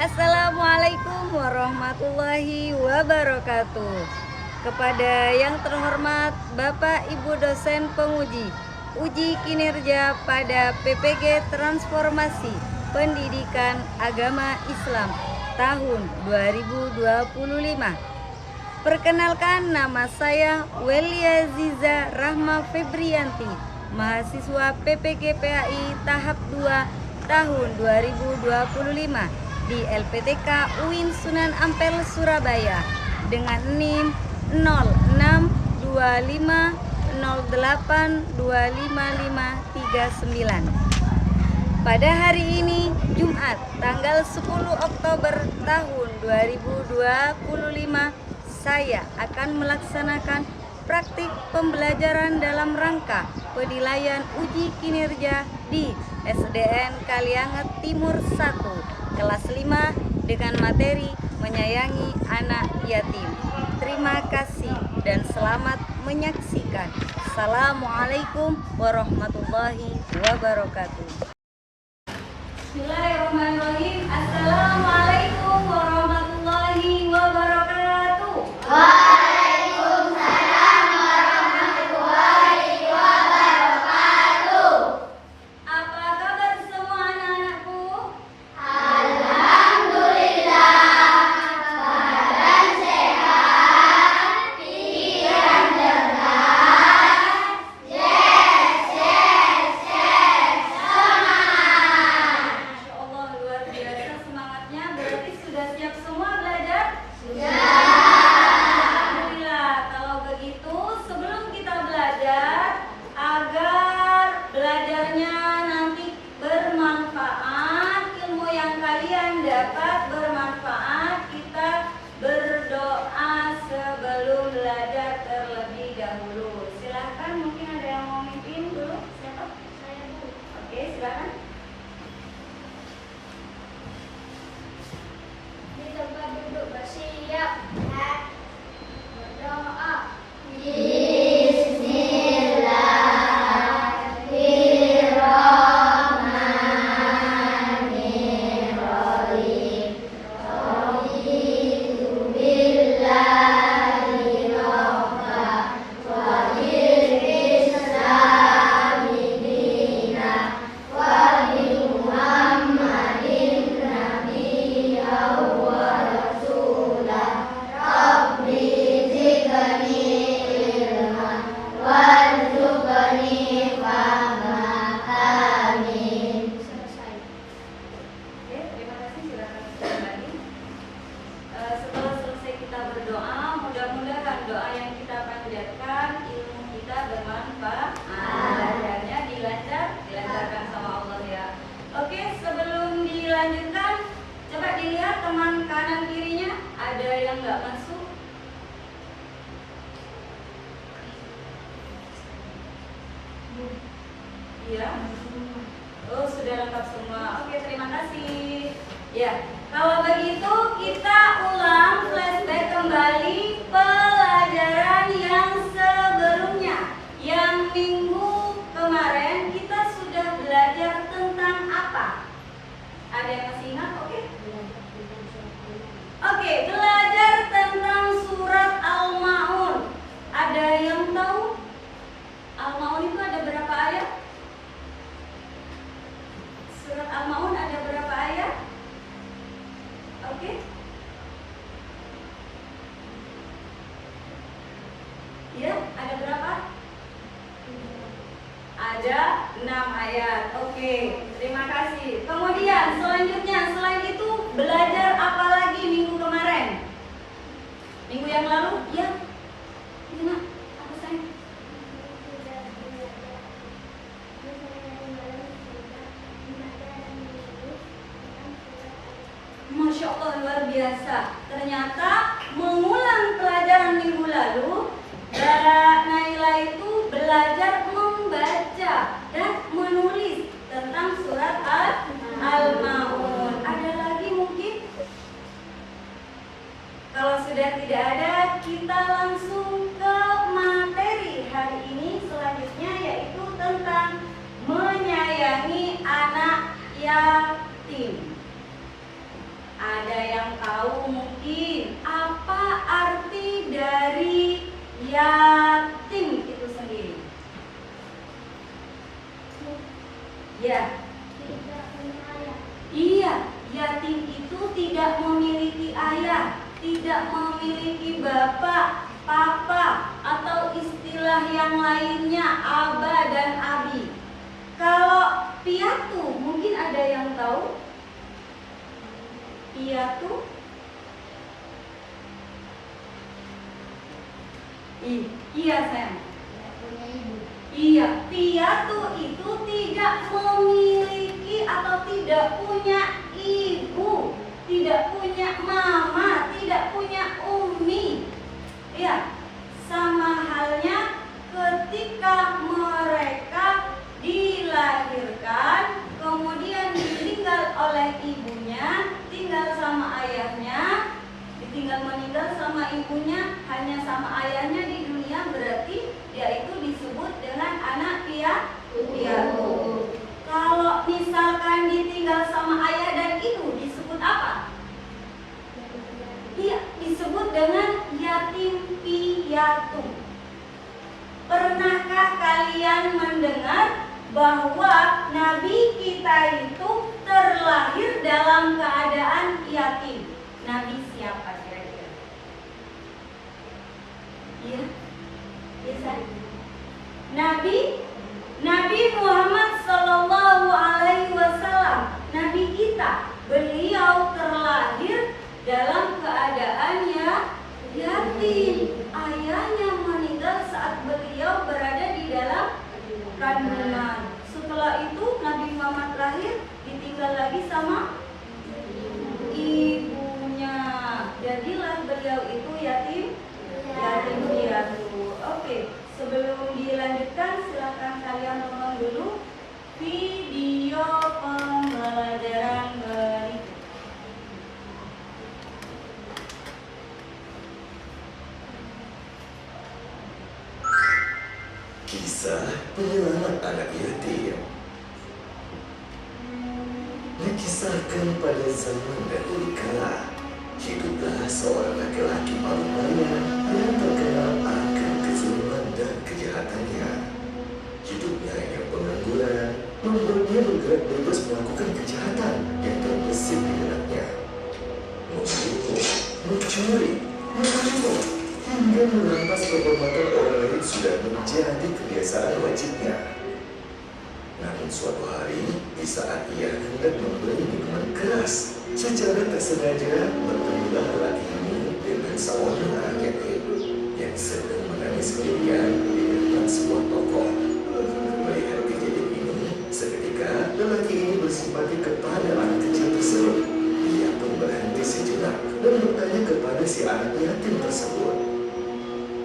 Assalamualaikum warahmatullahi wabarakatuh. Kepada yang terhormat Bapak Ibu dosen penguji uji kinerja pada PPG Transformasi Pendidikan Agama Islam tahun 2025. Perkenalkan, nama saya Welia Ziza Rahma Febrianti, mahasiswa PPG PAI tahap 2 tahun 2025 di LPTK UIN Sunan Ampel Surabaya dengan NIM 062508255539. Pada hari ini Jumat tanggal 10 Oktober tahun 2025, saya akan melaksanakan praktik pembelajaran dalam rangka penilaian uji kinerja di SDN Kalianget Timur 1 kelas 5 dengan materi menyayangi anak yatim. Terima kasih dan selamat menyaksikan. Assalamualaikum warahmatullahi wabarakatuh. Bismillahirrahmanirrahim. Assalamualaikum warahmatullahi wabarakatuh. Waalaikumsalam warahmatullahi wabarakatuh. Apa kabar semua anak-anakku? Alhamdulillah, badan sehat, pikiran cerdas, semangat. Masya Allah, luar biasa semangatnya. Berarti sudah siap semua belajar? Sudah. Alhamdulillah. Kalau begitu, sebelum kita belajar, agar belajarnya nanti bermanfaat, ilmu yang kalian dapat bermanfaat, kita berdoa sebelum belajar terlebih dahulu. Silahkan, mungkin ada yang mau mimpin dulu. Siapa? Saya Bu. Oke, silakan. Di tempat duduk bersiap. Berdoa. Bismillahirrahmanirrahim. Raditu billahi rabba wa bil islami dina wa bi Muhammadin nabiyyan wa rasulah. Rabbi zidni ilman warzuqni fahma. Amin. Selesai. Oke, terima kasih. Silakan kembali. Setelah selesai kita berdoa, mudah-mudahan doa yang kita panjatkan, ilmu kita bermanfaat, belajarnya dilancarkan sama Allah ya. Oke, sebelum dilanjutkan, coba dilihat teman kanan kirinya, ada yang nggak masuk? Iya. Oh, sudah lengkap semua. Oke, terima kasih. Ya, kalau begitu kita ulang flashback kembali pelajaran yang sebelumnya. Yang minggu kemarin kita sudah belajar tentang apa? Ada yang masih ingat? Oke. Oke, belajar tentang surat Al-Ma'un. Ada yang tahu? Al-Ma'un itu ada berapa ayat? Surat Al-Ma'un ada berapa ayat? Oke. Ya, ada berapa? Ada 6 ayat. Oke, terima kasih. Kemudian selanjutnya, selain itu belajar apa lagi minggu kemarin? Minggu yang lalu? Ya. Iya, Nak. Apa sayang? Masya Allah, luar biasa. Ternyata mengulang pelajaran minggu lalu, Naila itu belajar membaca dan menulis tentang surat Al-Ma'un. Ada lagi mungkin? Kalau sudah tidak ada, kita langsung ke materi hari ini selanjutnya, yaitu tentang menyayangi anak yatim. yang tahu mungkin apa arti dari yatim itu sendiri? Ya. Iya, yatim itu tidak memiliki ayah, tidak memiliki bapak, papa, atau istilah yang lainnya aba dan abi. Kalau piatu, mungkin ada yang tahu? Piatu? Iya sayang. Iya, piatu itu tidak memiliki atau tidak punya ibu, tidak punya mama, tidak punya umi. Ya, sama halnya ketika mereka dilahirkan, kemudian ditinggal oleh ibunya, tinggal sama ayahnya, ditinggal meninggal sama ibunya, hanya sama ayahnya di dunia, berarti yaitu disebut dengan anak piatu. Kalau misalkan ditinggal sama ayah dan ibu disebut apa? Iya, disebut dengan yatim piatu. Pernahkah kalian mendengar bahwa Nabi kita itu terlahir dalam keadaan yatim? Nabi siapa kira-kira? Iya. Nabi Muhammad Sallallahu Alaihi Wasallam, Nabi kita, beliau terlahir dalam keadaan yatim. Ayahnya meninggal saat beliau berada di dalam kandungan. Setelah itu Nabi Muhammad lahir, ditinggal lagi sama ibunya. Jadilah beliau itu yatim piatu. Oke, sebelum dilanjutkan silakan kalian tonton dulu video pembelajaran berikut. Kisah penyelamat anak yatim dikisahkan pada zaman dahulu kala. Hiduplah seorang laki-laki paruh baya yang terkenal akan kezaliman dan kejahatannya. Hidupnya yang pengangguran membuatnya bergerak bebas melakukan kejahatan yang terbesit di benaknya. Membunuh, mencuri, membunuh, hingga merampas kehormatan orang lain sudah menjadi kebiasaan wajibnya. Namun suatu hari, di saat ia hendak membeli minuman keras, secara tak sengaja bertemulah lelaki ini dengan seorang anak yatim yang sedang menangis kemudian di depan sebuah toko. Melihat kejadian ini, seketika lelaki ini bersimpati kepada anak kecil tersebut. Ia pun berhenti sejenak dan bertanya kepada si anak yatim tersebut,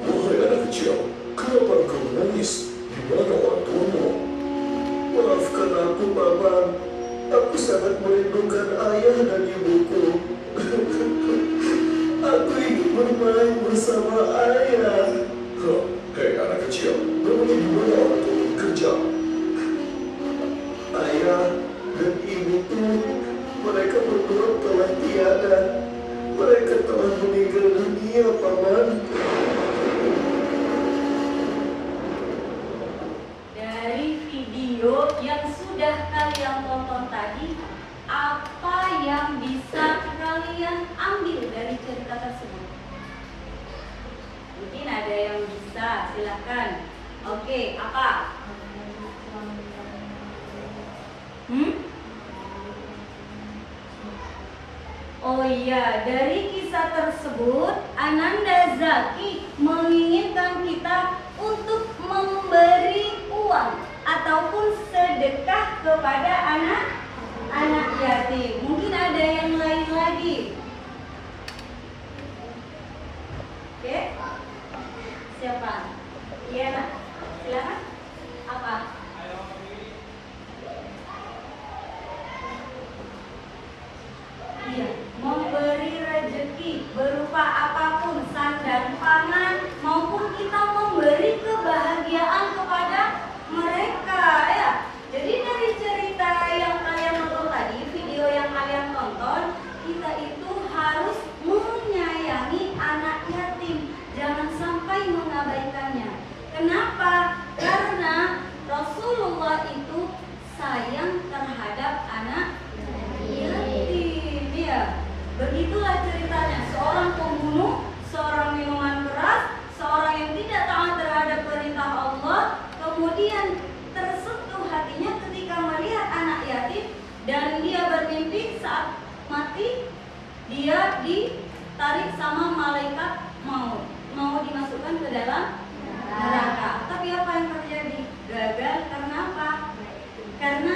"Wahai anak kecil, kenapa engkau menangis? Di mana orang tuamu?" "Maafkan aku, Paman. Aku sangat merindukan ayah dan ibuku. Aku ingin bermain bersama ayah." "Hei anak kecil, memangnya di mana orang tua bekerja?" "Ayah dan ibuku, mereka berdua telah tiada. Mereka telah meninggal dunia, Paman." Yang sudah kalian tonton tadi, apa yang bisa kalian ambil dari cerita tersebut? Mungkin ada yang bisa, silakan. Oke, apa? Oh iya, dari kisah tersebut Ananda Zaki menginginkan kita untuk memberi uang ataupun sedekah kepada anak yatim. Mungkin ada yang lain lagi. Oke? Siapa? Iya, nak. Silakan. Apa? Iya, memberi rezeki berupa apapun, sandang pangan, maupun kita memberi kebahagiaan kepada mereka, ya. Jadi dari cerita yang kalian tonton tadi, video yang kalian tonton, kita itu harus dia ditarik sama malaikat maut, mau dimasukkan ke dalam neraka. Tapi apa yang terjadi? Gagal. Karena apa? Karena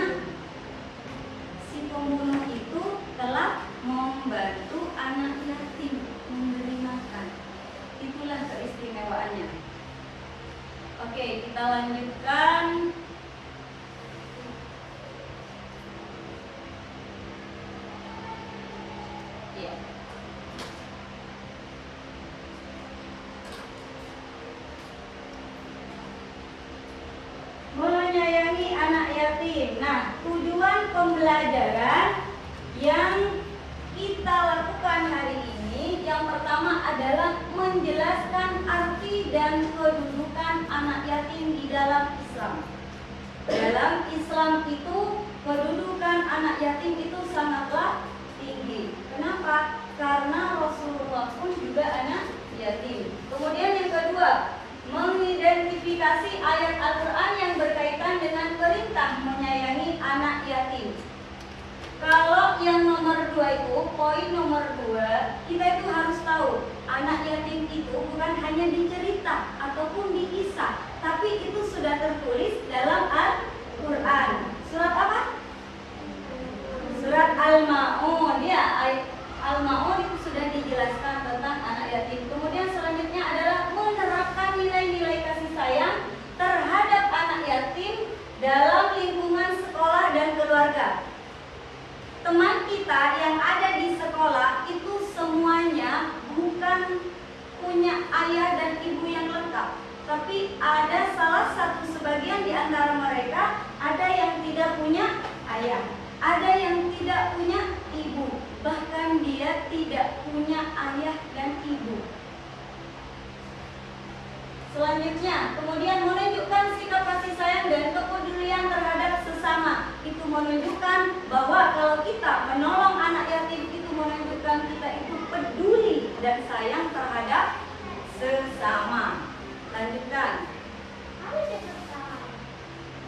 si pembunuh itu telah membantu anak yatim memberi makan. Itulah keistimewaannya. Oke, kita lanjutkan. Ya. Menyayangi anak yatim. Nah, tujuan pembelajaran yang kita lakukan hari ini yang pertama adalah menjelaskan arti dan kedudukan anak yatim di dalam Islam. Dalam Islam itu kedudukan anak yatim itu sangatlah tinggi. Kenapa? Karena Rasulullah pun juga anak yatim. Kemudian yang kedua, mengidentifikasi ayat Al-Quran yang berkaitan dengan perintah menyayangi anak yatim. Kalau yang nomor 2 itu, poin nomor 2, kita itu harus tahu anak yatim itu bukan hanya dicerita ataupun dikisah, tapi itu sudah tertulis dalam Al-Quran. Surat apa? Surat Al-Ma'un. Ya, Al-Ma'un itu sudah dijelaskan tentang anak yatim. Kemudian selanjutnya adalah menerapkan nilai-nilai kasih sayang terhadap anak yatim dalam lingkungan sekolah dan keluarga. Teman kita yang ada di sekolah itu semuanya bukan punya ayah dan ibu yang lengkap, tapi ada salah satu sebagian di antara mereka ada yang tidak punya ayah, ada yang tidak punya ibu, bahkan dia tidak punya ayah dan ibu. Selanjutnya, kemudian menunjukkan sikap kasih sayang dan kepedulian terhadap sesama. Itu menunjukkan bahwa kalau kita menolong anak yatim itu menunjukkan kita itu peduli dan sayang terhadap sesama. Lanjutkan.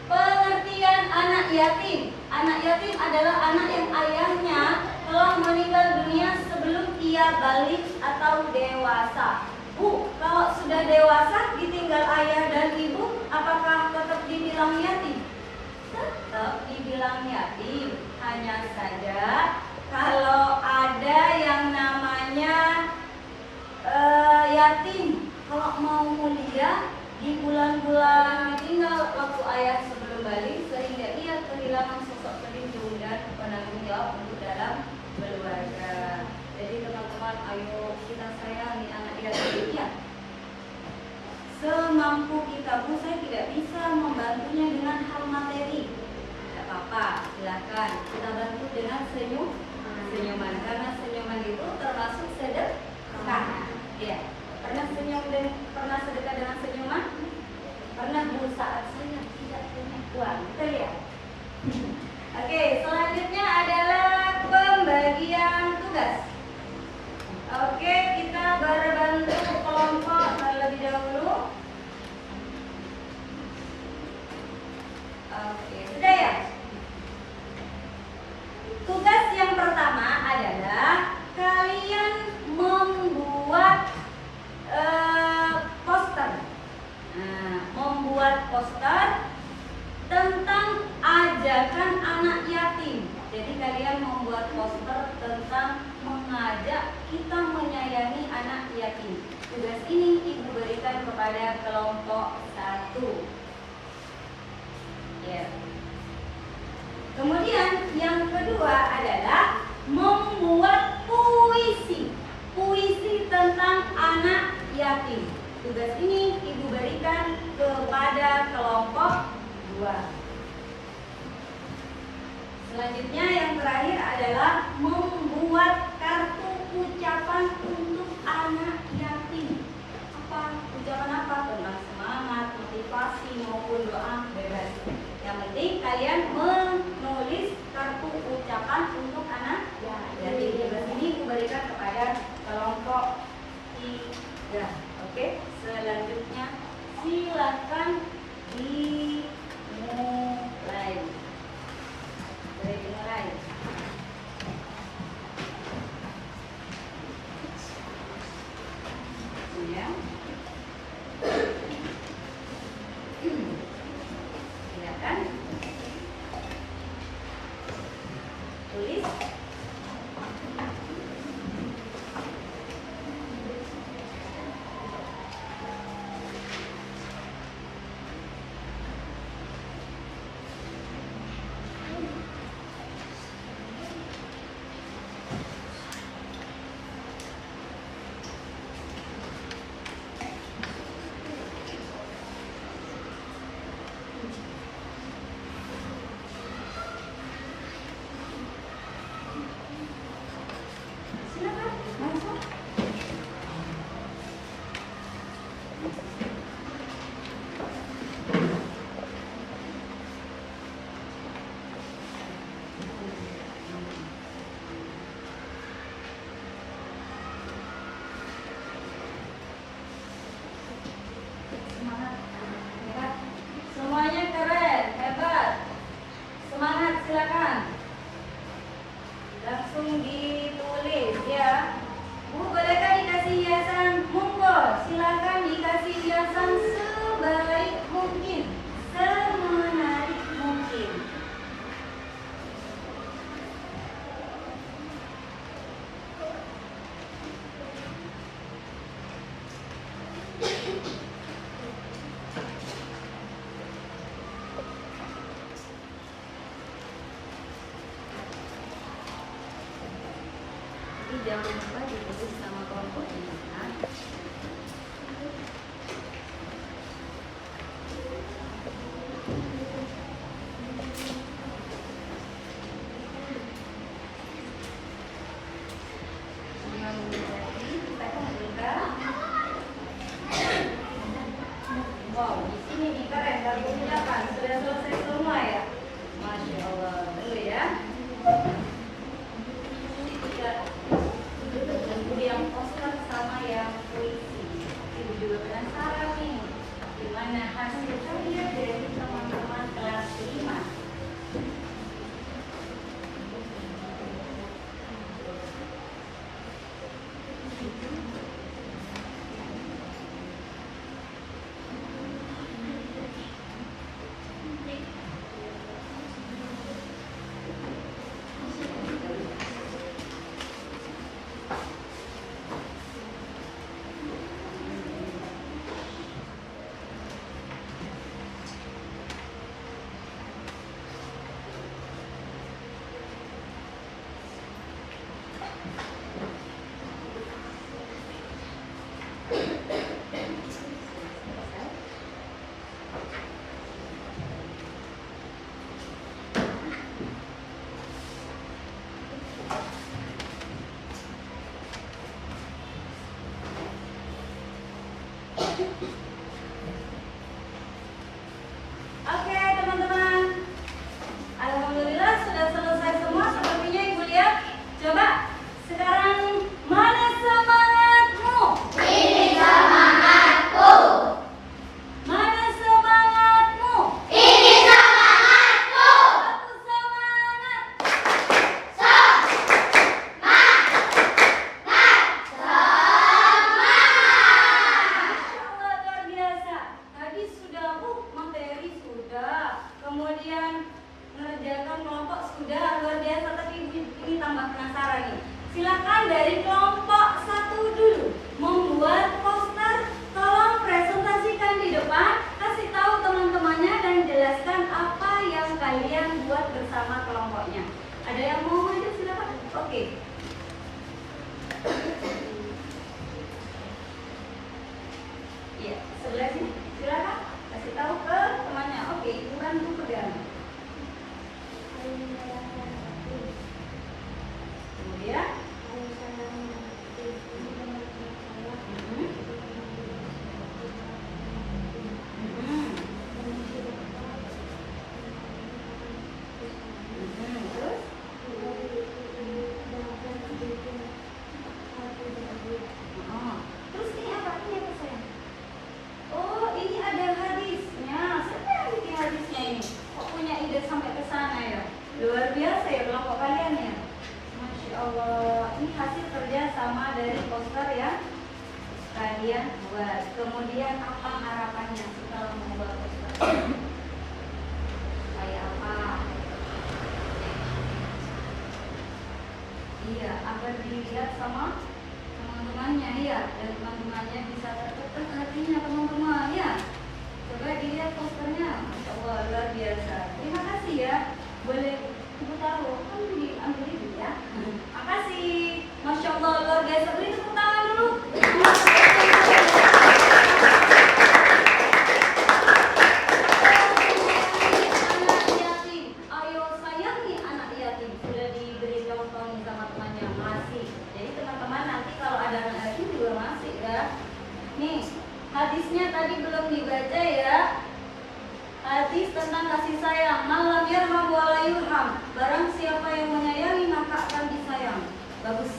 Pengertian anak yatim. Anak yatim adalah anak yang ayahnya telah meninggal dunia sebelum ia balik atau dewasa. Bu, kalau sudah dewasa ditinggal ayah dan ibu, apakah tetap dibilang yatim? Tetap dibilang yatim. Hanya saja kalau ada yang namanya yatim, kalau mau mulia di bulan-bulan ditinggal waktu ayah sebelum balik, sehingga ia kehilangan sosok pelindung dan penanggung jawab untuk dalam keluarga. Jadi teman-teman, ayo kita sayangi anak yatim ya. Semampu kita. Bu, saya tidak bisa membantunya dengan hal materi. Tidak apa-apa, silakan kita bantu dengan senyuman. Karena senyuman itu termasuk sedekah. Ya. Pernah senyum dan pernah sedekah dengan senyuman? Pernah, Bu, saat saya tidak punya uang, betul ya? Oke, selanjutnya adalah pembagian tugas. Oke, kita berbentuk kelompok terlebih dahulu. Oke, sudah ya? Tugas yang pertama adalah kalian membuat poster. Nah, membuat poster tentang ajakan anak yatim. Jadi kalian membuat poster tentang mengajak kita menyayangi anak yatim. Tugas ini Ibu berikan kepada kelompok 1. Ya. Kemudian yang kedua adalah membuat puisi. Puisi tentang anak yatim. Tugas ini Ibu berikan kepada kelompok 2. Selanjutnya yang terakhir adalah membuat kartu ucapan untuk anak yatim. Apa? Ucapan apa? Tentang semangat, motivasi maupun doa, bebas. Yang penting kalian menulis kartu ucapan untuk anak yatim. Tugas ini diberikan kepada kelompok 3. Oke, selanjutnya silakan dimulai. Nanti jangan lupa ditulis sama kelompoknya. Wow, di sini nih keren kartunya kan sudah selesai semua ya. Masya Allah, dulu ya. Ibu yang poster sama yang puisi. Ibu juga penasaran nih, gimana hasil karya dari teman-teman kelas 5. Oke teman-teman, alhamdulillah sudah selesai semua. Sepertinya ibu lihat. Coba sekarang mana semangatmu? Ini semangatku. Mana semangatmu? Ini semangatku. Aku semangat. Masya Allah, luar biasa. Tadi sudah materi sudah, kemudian mengerjakan kelompok sudah, luar biasa. Tapi ini tambah penasaran nih. Silakan dari kelompok 1 dulu membuat poster, tolong presentasikan di depan, kasih tahu teman-temannya dan jelaskan apa yang kalian buat bersama kelompoknya. Ada yang mau maju silakan. Oke. Iya, sebelah sini. Silakan kasih tahu ke temannya. Oke, ibu bantu pegang. Kemudian terus terus ini apa? Ini apa sayang? Oh, ini ada hadisnya. Siapa yang bikin hadisnya ini? Kok punya ide sampai ke sana ya? Luar biasa ya kelompok kalian ya. Masya Allah. Ini hasil kerja sama dari poster ya kalian buat. Kemudian apa harapannya setelah membuat poster? Kayak apa? Iya, agar dilihat sama teman-temannya ya, dan teman-temannya bisa tertutup hatinya teman-teman ya. Coba dilihat posternya, Masya Allah luar biasa. Terima kasih ya. Boleh ibu taruh, kan diambil ibu ya. Makasih, Masya Allah luar biasa. Beri tepuk tangan dulu. Anak yatim, ayo sayangi anak yatim. Sudah diberi contoh nih sama temannya, masih. Jadi teman-teman nanti kalau ada anak yatim juga masih ya. Nih, hadisnya tadi belum dibaca ya. Hadis tentang kasih sayang. Malam yarham wala yurham. Barang siapa yang menyayangi maka akan disayang. Bagus.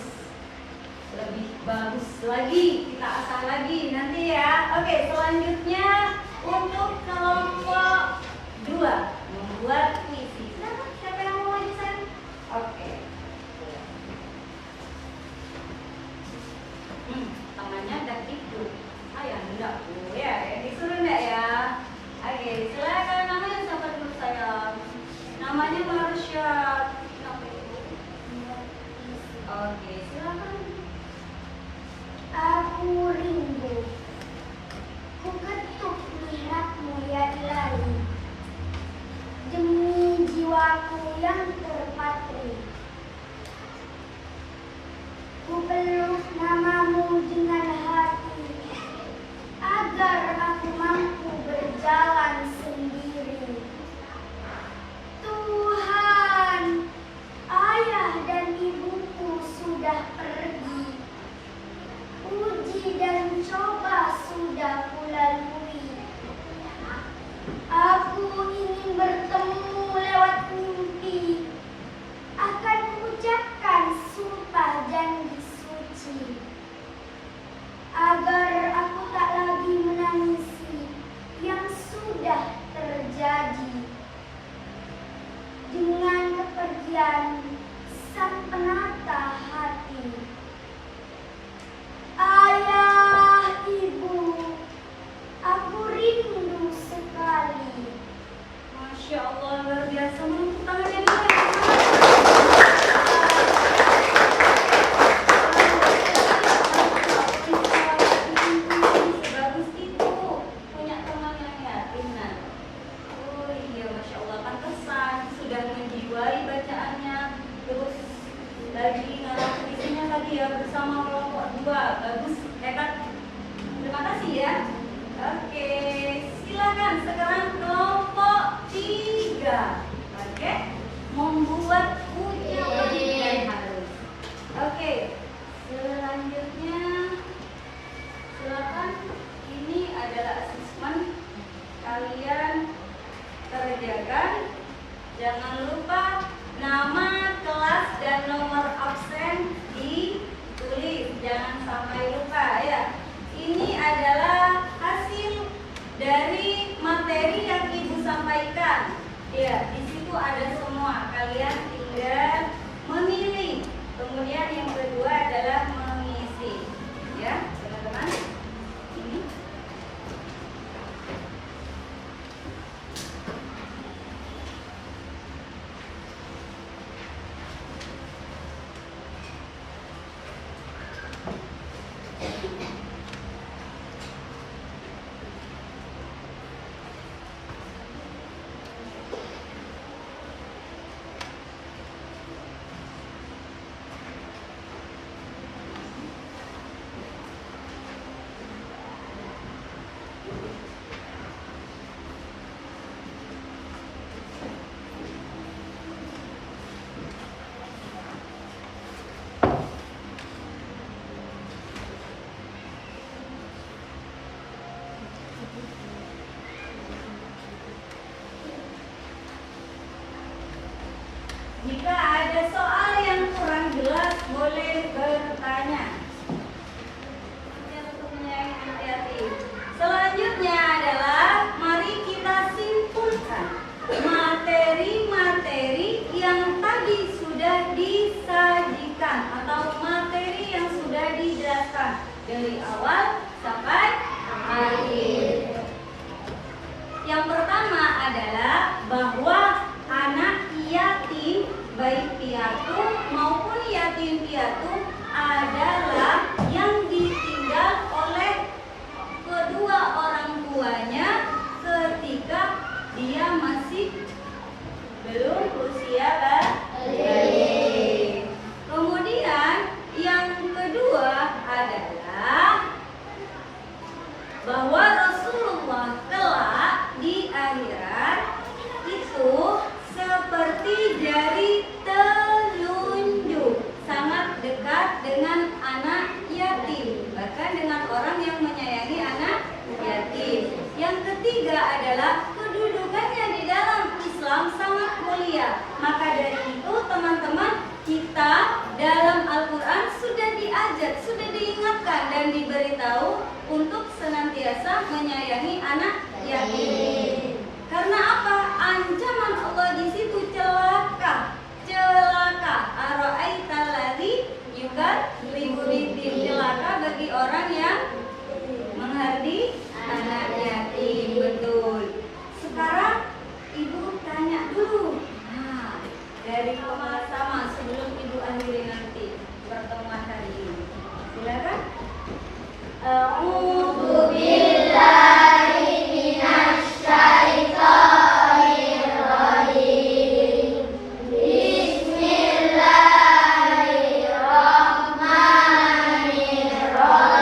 Lebih bagus lagi. Kita asah lagi nanti ya. Oke, selanjutnya untuk kelompok 2 membuat puisi. Silakan, siapa yang mau maju sayang? Oke. Tangannya udah tidur. Ayah enggak bu ya, disuruh enggak ya? Oke, silakan. Namanya siapa dulu sayang? Namanya Marsha. Oke, silakan. Aku rindu, ku ketuk lihatmu ya Ilahi, demi jiwaku yang terpatri. dengan hati agar aku mampu berjalan sendiri. Tuhan, ayah dan ibuku sudah pergi. Uji dan coba sudah kulalui. Aku ingin bertemu lewat mimpi. Akan ucapkan sumpah janji suci agar aku tak lagi menangisi yang sudah terjadi dengan kepergian sang penata hati. Ayah, ibu, aku rindu sekali. Masya Allah, luar biasa. Menepuk tangannya dulu. Sebagus itu punya teman yang yatim. Nah, oh iya, Masya Allah, pantesan sudah menjiwai bacaannya. Terus lagi ngarang puisinya tadi ya bersama kelompok 2. Bagus, hebat. Terima kasih ya. Oke, silakan sekarang kelompok 3. Oke, membuat ucapan yang harus. Oke, selanjutnya silakan. Ini adalah asesmen. Kalian kerjakan. Jangan lupa nama, kelas, dan nomor absen ditulis. Jangan sampai lupa ya. Ini adalah hasil dari materi yang Ibu sampaikan. Ya, di situ ada semua. Kalian tinggal memilih. Kemudian yang kedua adalah mengisi. Ya, teman-teman. Ini. Jika ada soal yang kurang jelas, boleh bertanya. Untuk menyayangi anak yatim. Selanjutnya adalah mari kita simpulkan materi-materi yang tadi sudah disajikan atau materi yang sudah dijelaskan dari awal sampai akhir. Yang pertama adalah bahwa anak yatim, baik piatu maupun yatim piatu, adalah yang ditinggal oleh kedua orang tuanya ketika dia masih belum usia balik. Kemudian yang kedua adalah bahwa Rasulullah kelak di akhirat itu seperti jari telunjuk, sangat dekat dengan anak yatim, bahkan dengan orang yang menyayangi anak yatim. Yang ketiga adalah kedudukannya di dalam Islam sangat mulia. Maka dari itu teman-teman, kita dalam Al-Quran sudah diajar, sudah diingatkan dan diberitahu untuk senantiasa menyayangi anak yatim. Karena apa? Ancaman Allah di situ celaka. Ara'aital ladzi yukadzibu biddin. Celaka bagi orang yang menghardi anak yatim. Betul. Sekarang Ibu tanya dulu. Nah, dari kepala sama sebelum Ibu akhiri nanti pertemuan hari ini. Silakan. A'udzu billahi minasy syaithanir rajim. Bismillahirrahmanirrahim.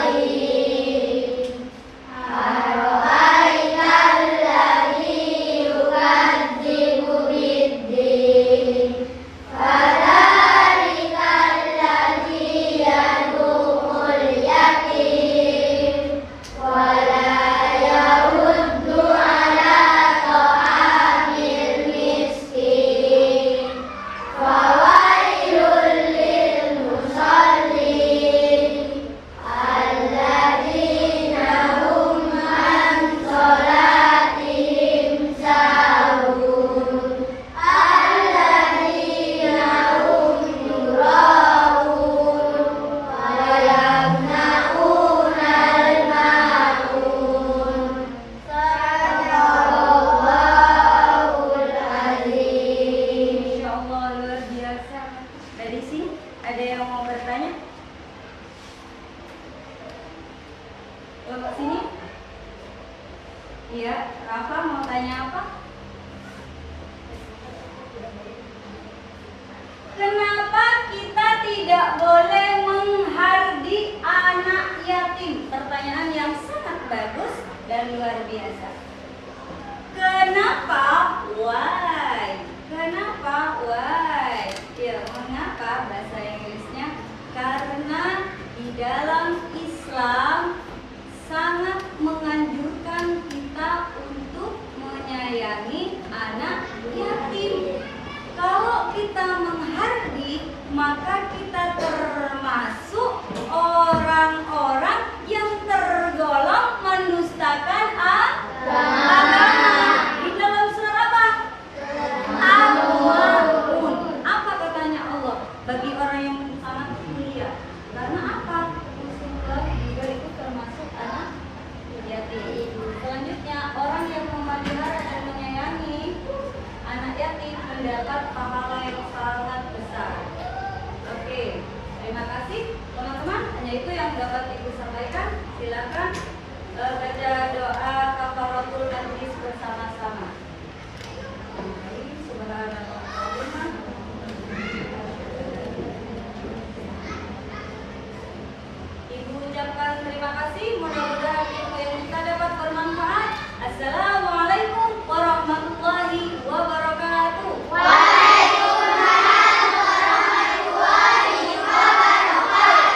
bertanya? Bapak sini? Iya, Rafa mau tanya apa? Kenapa kita tidak boleh menghardi anak yatim? Pertanyaan yang sangat bagus dan luar biasa. Kenapa? Why? Kenapa? Why? Ya, mengapa bahasa Inggrisnya? Karena di dalam Islam sangat menganjurkan kita untuk menyayangi anak yatim. Kalau kita menghardi, maka kita termasuk orang-orang yang tergolong mendustakan agama. Di dalam surat apa? Al-Maun. Apa katanya Allah? Bagi orang yang sangat mulia. Karena apa? Rasulullah juga itu termasuk anak yatim. Selanjutnya, orang yang memelihara dan menyayangi anak yatim mendapat pahala yang sangat besar. Oke, terima kasih teman-teman. Hanya itu yang dapat Ibu sampaikan. Silakan baca doa